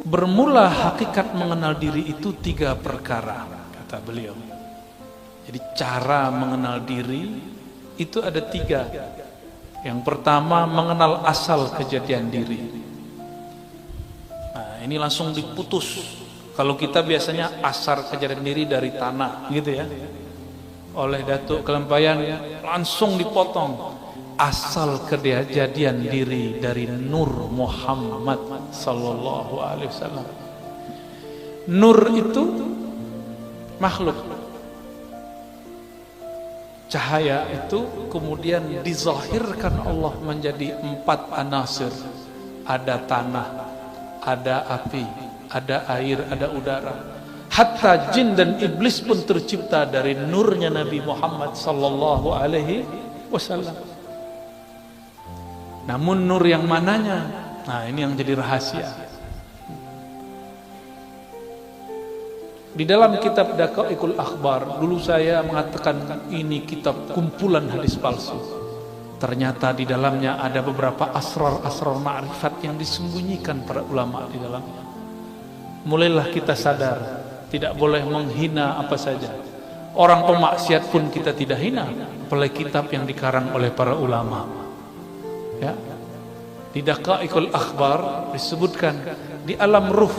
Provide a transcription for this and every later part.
Bermula hakikat mengenal diri itu 3 perkara, kata beliau. Jadi cara mengenal diri itu ada 3. Yang pertama, mengenal asal kejadian diri. Nah, ini langsung diputus. Kalau kita biasanya asal kejadian diri dari tanah, gitu ya. Oleh Datuk Kelempayan langsung dipotong. Asal kejadian diri dari Nur Muhammad sallallahu alaihi wasallam. Nur itu makhluk. Cahaya itu kemudian dizahirkan Allah menjadi 4 anasir. Ada tanah, ada api, ada air, ada udara. Hatta jin dan iblis pun tercipta dari nurnya Nabi Muhammad sallallahu alaihi wasallam. Namun nur yang mananya? Nah, ini yang jadi rahasia. Di dalam kitab Daqaiqul Akhbar, dulu saya mengatakan ini kitab kumpulan hadis palsu. Ternyata di dalamnya ada beberapa asrar-asrar ma'rifat yang disembunyikan para ulama di dalamnya. Mulailah kita sadar, tidak boleh menghina apa saja. Orang pemaksiat pun kita tidak hina, apalagi kitab yang dikarang oleh para ulama. Ya. Di Daqaiqul Akhbar disebutkan di alam ruh,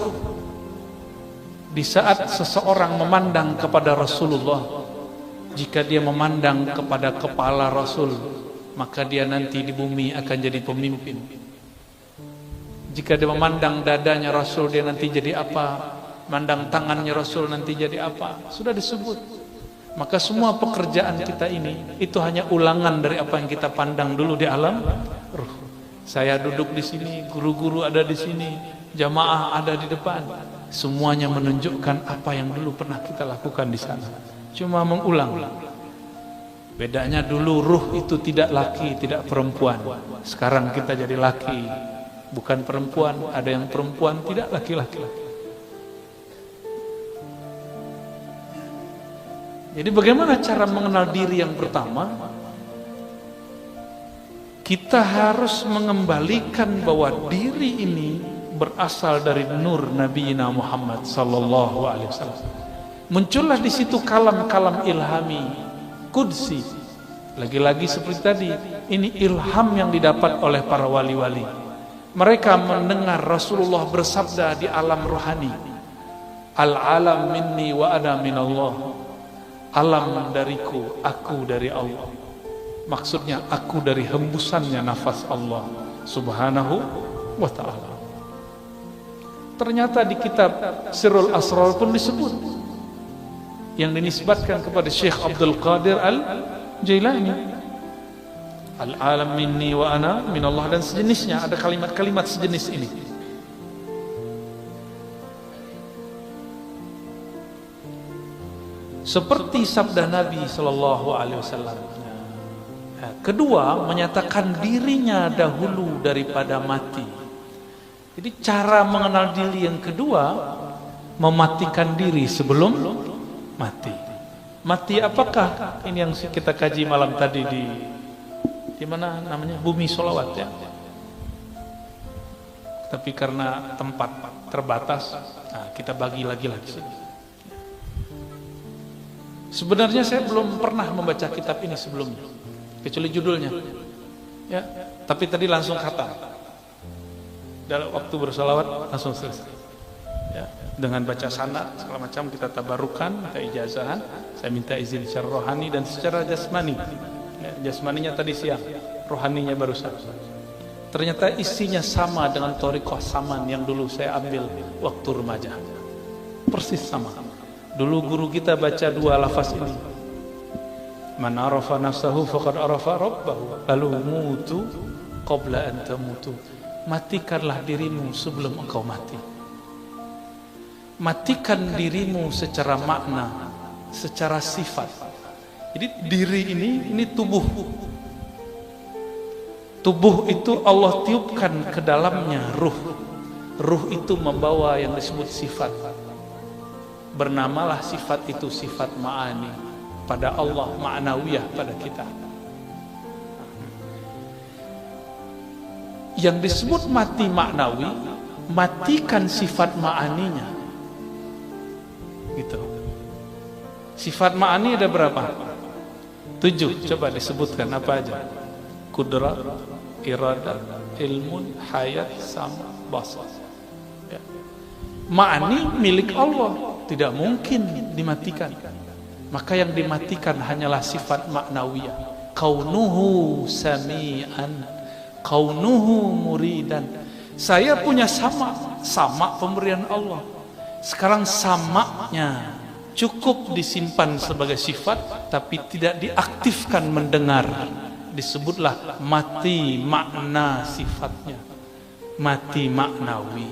di saat seseorang memandang kepada Rasulullah, jika dia memandang kepada kepala Rasul, maka dia nanti di bumi akan jadi pemimpin. Jika dia memandang dadanya Rasul, dia nanti jadi apa? Mandang tangannya Rasul, nanti jadi apa? Sudah disebut. Maka semua pekerjaan kita ini itu hanya ulangan dari apa yang kita pandang dulu di alam ruh. Saya duduk di sini, guru-guru ada di sini, jamaah ada di depan. Semuanya menunjukkan apa yang dulu pernah kita lakukan di sana. Cuma mengulang. Bedanya dulu ruh itu tidak laki, tidak perempuan. Sekarang kita jadi laki, bukan perempuan. Ada yang perempuan, tidak laki-laki. Jadi bagaimana cara mengenal diri yang pertama? Kita harus mengembalikan bahwa diri ini berasal dari nur Nabi Muhammad sallallahu alaihi wasallam. Muncullah di situ kalam-kalam ilhami, qudsi. Lagi-lagi seperti tadi, ini ilham yang didapat oleh para wali-wali. Mereka mendengar Rasulullah bersabda di alam rohani, Al-alam minni wa ana minallah. Alam dariku, aku dari Allah. Maksudnya aku dari hembusannya nafas Allah subhanahu wa ta'ala. Ternyata di kitab Sirrul Asrar pun disebut, yang dinisbatkan kepada Syekh Abdul Qadir Al-Jailani, Al-alam minni wa ana minallah, dan sejenisnya. Ada kalimat-kalimat sejenis ini. Seperti sabda Nabi sallallahu alaihi wasallam. Kedua, menyatakan dirinya dahulu daripada mati. Jadi cara mengenal diri yang kedua, mematikan diri sebelum mati. Mati apakah? Ini yang kita kaji malam tadi di mana namanya? Bumi Sholawat ya. Tapi karena tempat terbatas, nah kita bagi lagi. Sebenarnya saya belum pernah membaca kitab ini sebelumnya, kecuali judulnya. Ya, tapi tadi langsung khatam. Dalam waktu bersolawat langsung selesai. Ya, dengan baca sanad segala macam kita tabarukan, minta ijazahan. Saya minta izin secara rohani dan secara jasmani. Ya, jasmaninya tadi siang, rohaninya barusan. Ternyata isinya sama dengan thariqah saman yang dulu saya ambil waktu remaja. Persis sama. Dulu guru kita baca 2 lafaz ini. Man arafa nafsahu faqad arafa rabbahu. Lalu mutu qabla an tamutu. Matikanlah dirimu sebelum engkau mati. Matikan dirimu secara makna, secara sifat. Jadi diri ini tubuh. Tubuh itu Allah tiupkan ke dalamnya ruh. Ruh itu membawa yang disebut sifat. Bernamalah sifat itu sifat ma'ani. Pada Allah, ma'nawiyah pada kita. Yang disebut mati maknawi matikan sifat ma'aninya. Gitu. Sifat ma'ani ada berapa? 7. Coba disebutkan apa aja? Qudrat, iradah, ilmun, hayat, sama, basar. Ya. Ma'ani milik Allah, tidak mungkin dimatikan. Maka yang dimatikan hanyalah sifat maknawiyah. Kaunuhu sami'an, kaunuhu muridan. Saya punya sama pemberian Allah. Sekarang samaknya cukup disimpan sebagai sifat, tapi tidak diaktifkan mendengar. Disebutlah mati makna sifatnya, mati maknawi.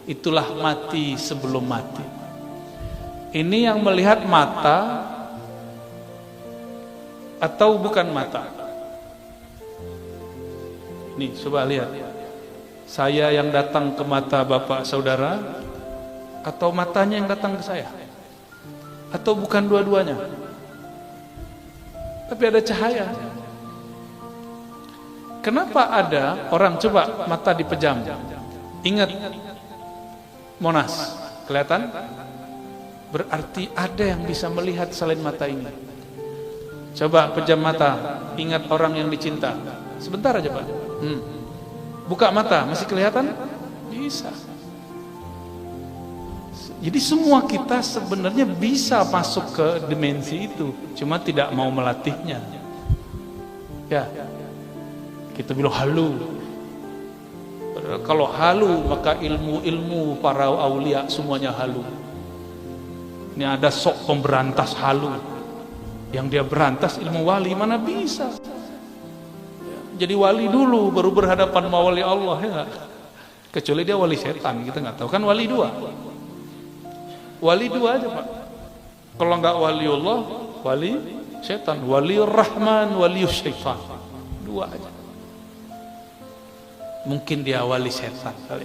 Itulah mati sebelum mati. Ini yang melihat mata atau bukan mata? Nih, coba lihat. Saya yang datang ke mata bapak saudara, atau matanya yang datang ke saya? Atau bukan dua-duanya? Tapi ada cahaya. Kenapa ada orang coba mata dipejam? Ingat Monas, kelihatan? Berarti ada yang bisa melihat selain mata ini. Coba pejam mata, ingat orang yang dicinta. Sebentar aja Pak. Buka mata, masih kelihatan? Bisa. Jadi semua kita sebenarnya bisa masuk ke dimensi itu, cuma tidak mau melatihnya. Ya, kita bilang halu. Kalau halu maka ilmu para aulia semuanya halu. Ini ada sok pemberantas halu. Yang dia berantas ilmu wali, mana bisa. Jadi wali dulu baru berhadapan sama wali Allah, ya. Kecuali dia wali setan, kita nggak tahu. Kan wali dua aja Pak. Kalau nggak wali Allah, wali setan. Wali Rahman, wali syaitan, dua aja. Mungkin dia wali setan kali.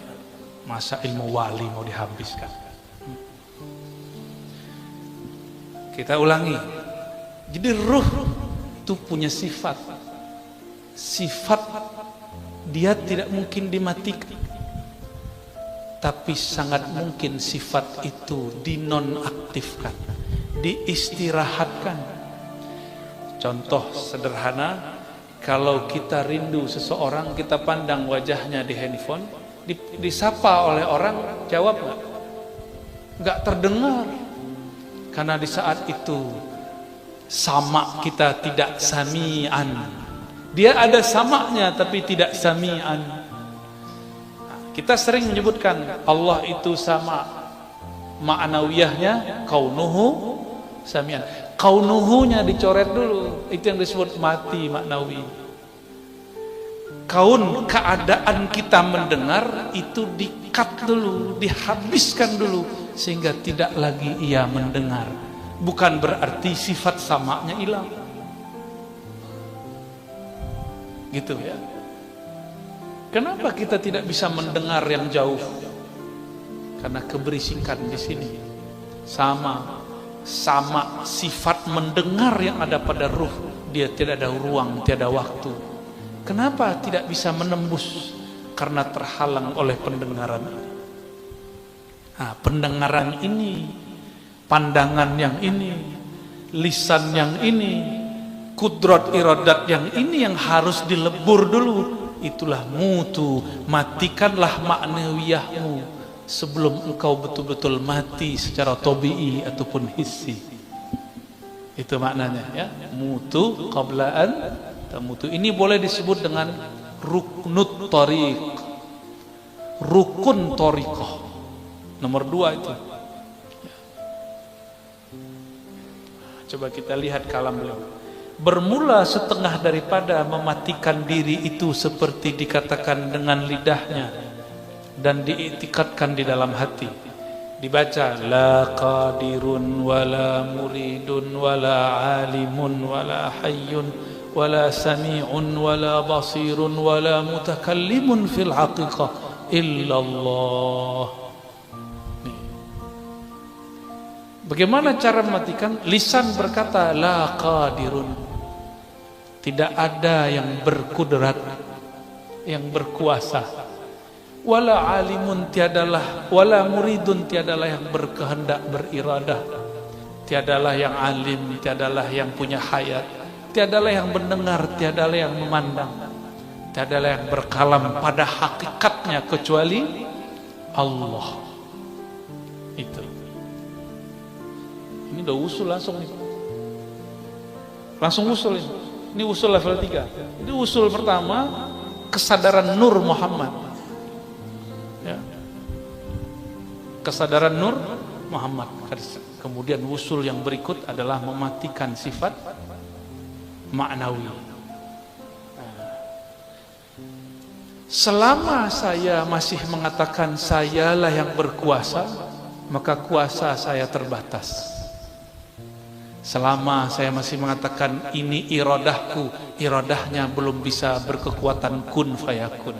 Masa ilmu wali mau dihabiskan? Kita ulangi. Jadi ruh itu punya sifat. Sifat dia tidak mungkin dimatikan. Tapi sangat mungkin sifat itu dinonaktifkan, diistirahatkan. Contoh sederhana, kalau kita rindu seseorang, kita pandang wajahnya di handphone, disapa oleh orang, jawab nggak? Nggak terdengar. Karena di saat itu sama kita tidak sami'an. Dia ada samaknya tapi tidak sami'an. Kita sering menyebutkan Allah itu sama. Ma'nawiyahnya kaunuhu sami'an. Kaunuhunya dicoret dulu. Itu yang disebut mati maknawi. Kaun, keadaan kita mendengar itu di-cut dulu, dihabiskan dulu sehingga tidak lagi ia mendengar. Bukan berarti sifat samaknya hilang. Gitu ya. Kenapa kita tidak bisa mendengar yang jauh? Karena keberisikan di sini. Sama sifat mendengar yang ada pada ruh, dia tidak ada ruang, tiada waktu. Kenapa tidak bisa menembus? Karena terhalang oleh pendengaran. Nah, pendengaran ini, pandangan yang ini, lisan yang ini, kudrat iradat yang ini yang harus dilebur dulu. Itulah mutu, matikanlah maknawiyahmu sebelum engkau betul-betul mati secara tabi'i ataupun hissi. Itu maknanya ya. Mutu qablaan tamutu. Ini boleh disebut dengan ruknut tariq, rukun tariqah. Nomor 2 itu. Coba kita lihat kalam beliau. Bermula setengah daripada mematikan diri itu seperti dikatakan dengan lidahnya dan diiktikadkan di dalam hati. Dibaca la qadirun wala muridun wala alimun wala hayyun wala sami'un wala basirun wala mutakallimun fil haqiqah illallah. Bagaimana cara mematikan? Lisan berkata la qadirun, tidak ada yang berkudrat, yang berkuasa. Wala alimun tiadalah, wala muridun tiadalah yang berkehendak beriradah, tiadalah yang alim, tiadalah yang punya hayat, tiadalah yang mendengar, tiadalah yang memandang, tiadalah yang berkalam pada hakikatnya kecuali Allah. Itu. Ini udah usul langsung nih. Langsung usul ini. Ini usul level 3. Ini usul pertama, kesadaran Nur Muhammad. Ya. Kesadaran Nur Muhammad. Kemudian usul yang berikut adalah mematikan sifat maknawi. Selama saya masih mengatakan sayalah yang berkuasa, maka kuasa saya terbatas. Selama saya masih mengatakan ini iradahku, iradahnya belum bisa berkekuatan kun fayakun.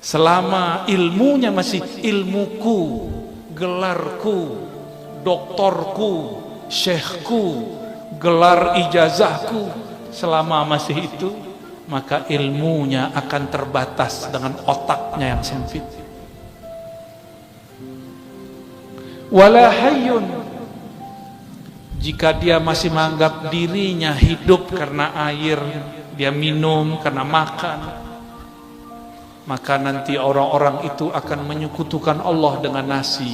Selama ilmunya masih ilmuku, gelarku, doktorku, syekhku, gelar ijazahku, selama masih itu, maka ilmunya akan terbatas dengan otaknya yang sempit. Wala hayyun, jika dia masih menganggap dirinya hidup karena air, dia minum karena makan, maka nanti orang-orang itu akan menyekutukan Allah dengan nasi.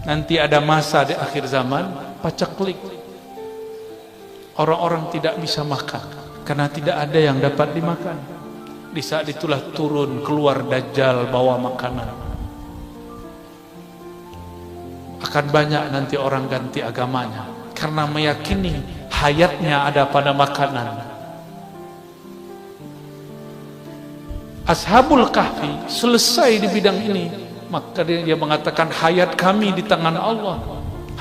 Nanti ada masa di akhir zaman, paceklik, orang-orang tidak bisa makan karena tidak ada yang dapat dimakan. Di saat itulah turun keluar Dajjal bawa makanan. Akan banyak nanti orang ganti agamanya karena meyakini hayatnya ada pada makanan. Ashabul Kahfi selesai di bidang ini, maka dia mengatakan hayat kami di tangan Allah.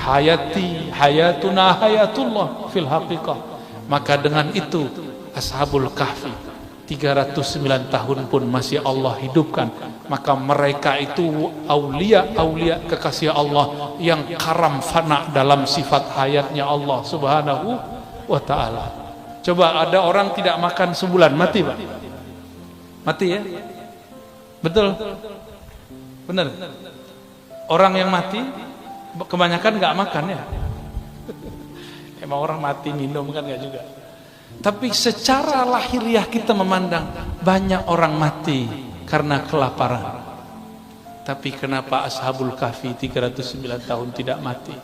Hayati, hayatuna, hayatullah fil haqiqah. Maka dengan itu Ashabul Kahfi 309 tahun pun masih Allah hidupkan. Maka mereka itu aulia-aulia kekasih Allah yang karam fana dalam sifat hayatnya Allah subhanahu wa ta'ala. Coba ada orang tidak makan sebulan, mati Pak? Mati ya? Betul? Benar? Orang yang mati kebanyakan nggak makan ya? Emang orang mati minum kan nggak juga? Tapi secara lahiriah kita memandang banyak orang mati karena kelaparan. Tapi kenapa Ashabul Kahfi 309 tahun tidak mati?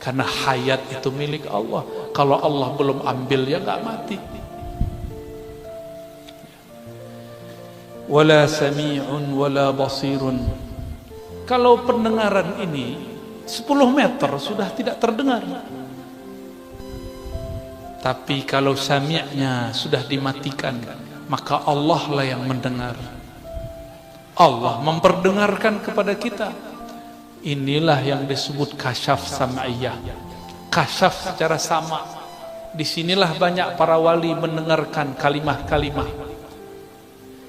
Karena hayat itu milik Allah. Kalau Allah belum ambil ya nggak mati. Wala sami'un wala basirun. Kalau pendengaran ini 10 meter sudah tidak terdengar. Tapi kalau sami'nya sudah dimatikan, maka Allah lah yang mendengar. Allah memperdengarkan kepada kita. Inilah yang disebut kasyaf sam'iyah. Kasyaf secara sama. Disinilah banyak para wali mendengarkan kalimah-kalimah.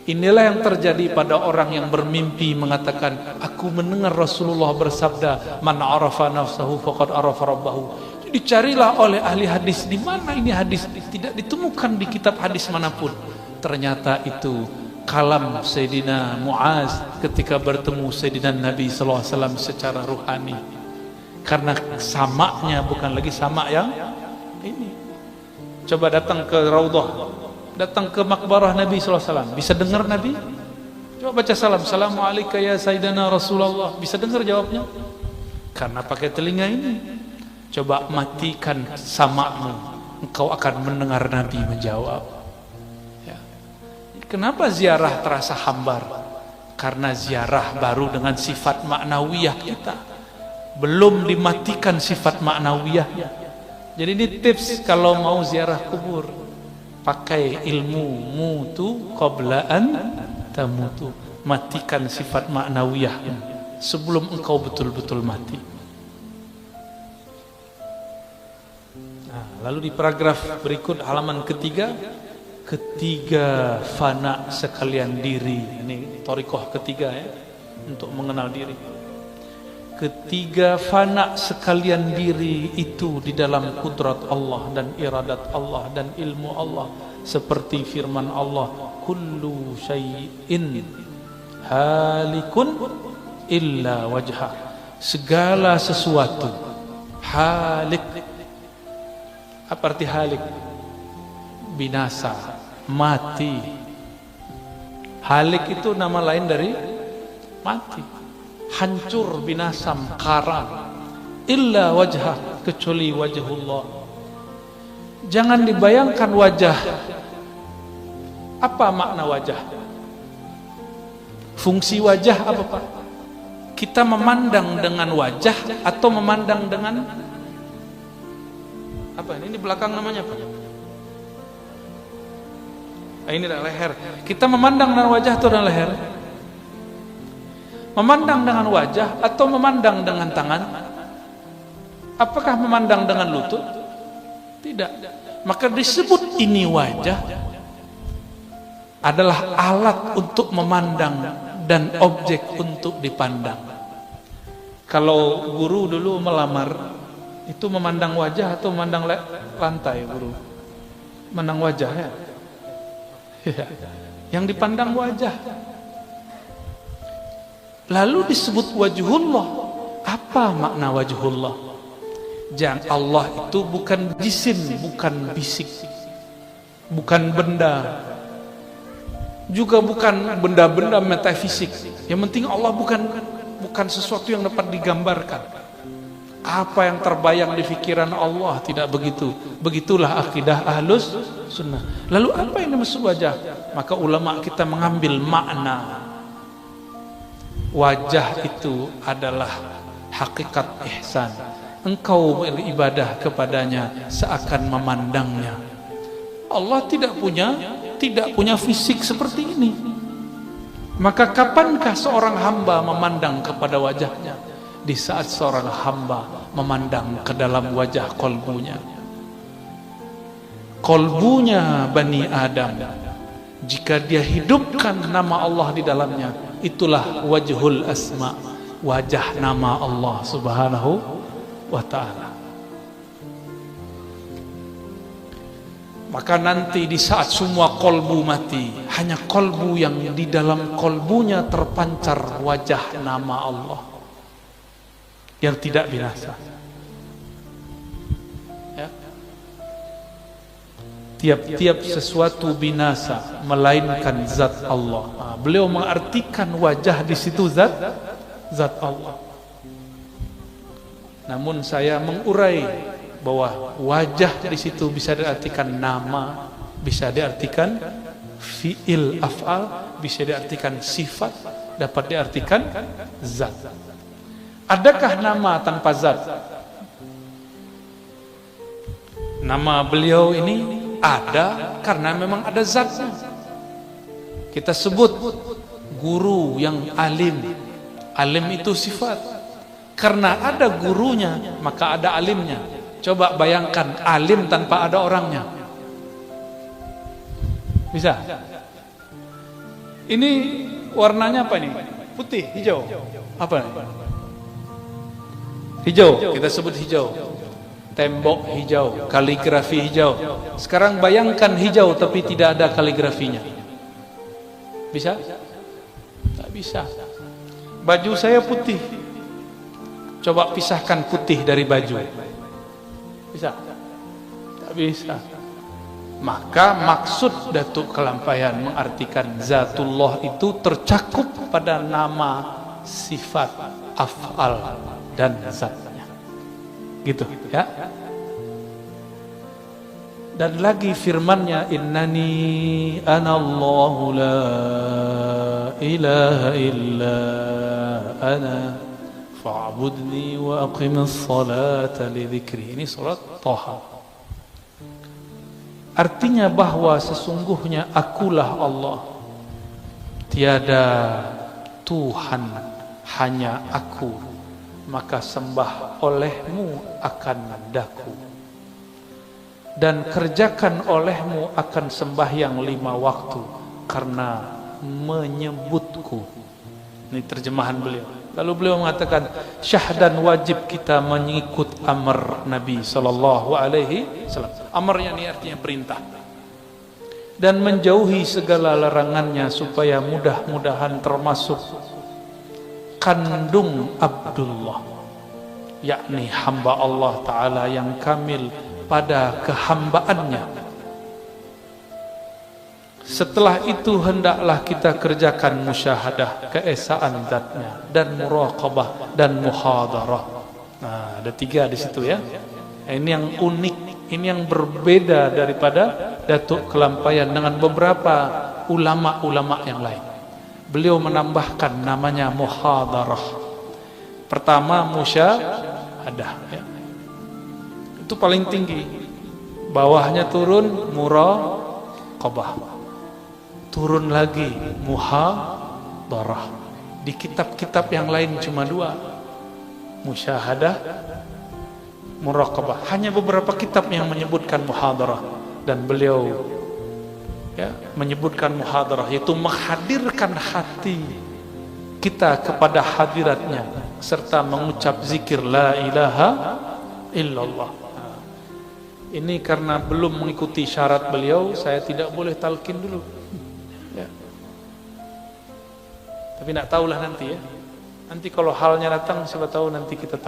Inilah yang terjadi pada orang yang bermimpi mengatakan, aku mendengar Rasulullah bersabda, man arafa nafsahu faqad arafa rabbahu. Dicarilah oleh ahli hadis, di mana ini hadis? Tidak ditemukan di kitab hadis manapun. Ternyata itu kalam Sayyidina Muaz ketika bertemu Sayyidina Nabi SAW secara ruhani. Karena samaknya bukan lagi samak yang ini. Coba datang ke Raudhah, datang ke makbarah Nabi SAW, bisa dengar Nabi? Coba baca salam, Assalamualaikum ya Sayyidina Rasulullah, bisa dengar jawabnya? Karena pakai telinga ini. Coba matikan samakmu, engkau akan mendengar Nabi menjawab. Ya. Kenapa ziarah terasa hambar? Karena ziarah baru dengan sifat maknawiyah kita, belum dimatikan sifat maknawiyahnya. Jadi ini tips kalau mau ziarah kubur, pakai ilmu mutu qabla an tamutu, matikan sifat maknawiyahnya sebelum engkau betul-betul mati. Lalu di paragraf berikut halaman ketiga, ketiga fana sekalian diri. Ini thariqah ketiga ya, untuk mengenal diri. Ketiga fana sekalian diri itu di dalam kudrat Allah dan iradat Allah dan ilmu Allah. Seperti firman Allah, kullu syai'in halikun illa wajha. Segala sesuatu halik. Apa arti halik? Binasa, mati. Halik itu nama lain dari mati, hancur, binasa, karam. Illa wajha, kecuali wajhullah. Jangan dibayangkan wajah. Apa makna wajah? Fungsi wajah apa, Pak? Kita memandang dengan wajah atau memandang dengan apa? Ini di belakang namanya apa? Ini adalah leher. Kita memandang dengan wajah atau dengan leher? Memandang dengan wajah atau memandang dengan tangan? Apakah memandang dengan lutut? Tidak. Maka disebut ini wajah adalah alat untuk memandang dan objek untuk dipandang. Kalau guru dulu melamar, itu memandang wajah atau memandang lantai, guru? Memandang wajah, ya? Yang dipandang wajah. Lalu disebut wajhullah. Apa makna wajhullah? Jangan, Allah itu bukan jisim, bukan fisik, bukan benda, juga bukan benda-benda metafisik. Yang penting Allah bukan sesuatu yang dapat digambarkan. Apa yang terbayang di pikiran Allah, tidak begitu. Begitulah akidah Ahlus Sunnah. Lalu apa yang dimaksud wajah? Maka ulama kita mengambil makna wajah itu adalah hakikat ihsan. Engkau beribadah kepadanya seakan memandangnya. Allah tidak punya fisik seperti ini. Maka kapankah seorang hamba memandang kepada wajahnya? Di saat seorang hamba memandang ke dalam wajah kolbunya. Kolbunya Bani Adam, jika dia hidupkan nama Allah di dalamnya, itulah wajhul asma, wajah nama Allah subhanahu wa ta'ala. Maka nanti di saat semua kolbu mati, hanya kolbu yang di dalam kolbunya terpancar wajah nama Allah yang tidak binasa. Ya. Tiap-tiap sesuatu binasa melainkan zat Allah. Beliau mengartikan wajah di situ zat Allah. Namun saya mengurai bahwa wajah di situ bisa diartikan nama, bisa diartikan fi'il af'al, bisa diartikan sifat, dapat diartikan zat. Adakah nama tanpa zat? Nama beliau ini ada karena memang ada zatnya. Kita sebut guru yang alim. Alim itu sifat. Karena ada gurunya, maka ada alimnya. Coba bayangkan alim tanpa ada orangnya. Bisa? Ini warnanya apa ini? Putih, hijau. Apa ini? Hijau, kita sebut hijau. Tembok hijau, kaligrafi hijau. Sekarang bayangkan hijau tapi tidak ada kaligrafinya. Bisa? Tak bisa. Baju saya putih. Coba pisahkan putih dari baju. Bisa? Tak bisa. Maka maksud Datuk Kelampaian mengartikan zatullah itu tercakup pada nama, sifat, af'al dan zatnya. Gitu ya. Dan lagi firman-Nya, innani anallahu la ilaha illa ana fa'budni wa aqimis salata li dzikri. Ini surat Thaha. Artinya bahwa sesungguhnya akulah Allah, tiada Tuhan, hanya aku, maka sembah olehmu akan daku, dan kerjakan olehmu akan sembahyang 5 waktu karena menyebutku. Ini terjemahan beliau. Lalu beliau mengatakan, syahdan wajib kita mengikut amr Nabi sallallahu alaihi wasallam. Amrnya ini artinya perintah. dan menjauhi segala larangannya supaya mudah-mudahan termasuk kandung Abdullah, yakni hamba Allah Ta'ala yang kamil pada kehambaannya. Setelah itu hendaklah kita kerjakan musyahadah keesaan zatnya dan muraqabah dan muhadarah. Nah, ada 3 di situ ya. Ini yang unik, ini yang berbeda daripada Datuk Kelampayan dengan beberapa ulama-ulama yang lain. Beliau menambahkan namanya muhadarah. Pertama musyahadah ya. Itu paling tinggi. Bawahnya turun muraqabah. Turun lagi muhadarah. Di kitab-kitab yang lain cuma 2, musyahadah, muraqabah. Hanya beberapa kitab yang menyebutkan muhadarah, dan beliau ya menyebutkan muhadarah, yaitu menghadirkan hati kita kepada hadiratnya serta mengucap zikir la ilaha illallah. Ini karena belum mengikuti syarat beliau, saya tidak boleh talqin dulu. Ya. Tapi nak tahulah nanti ya. Nanti kalau halnya datang, siapa tahu nanti kita tahu.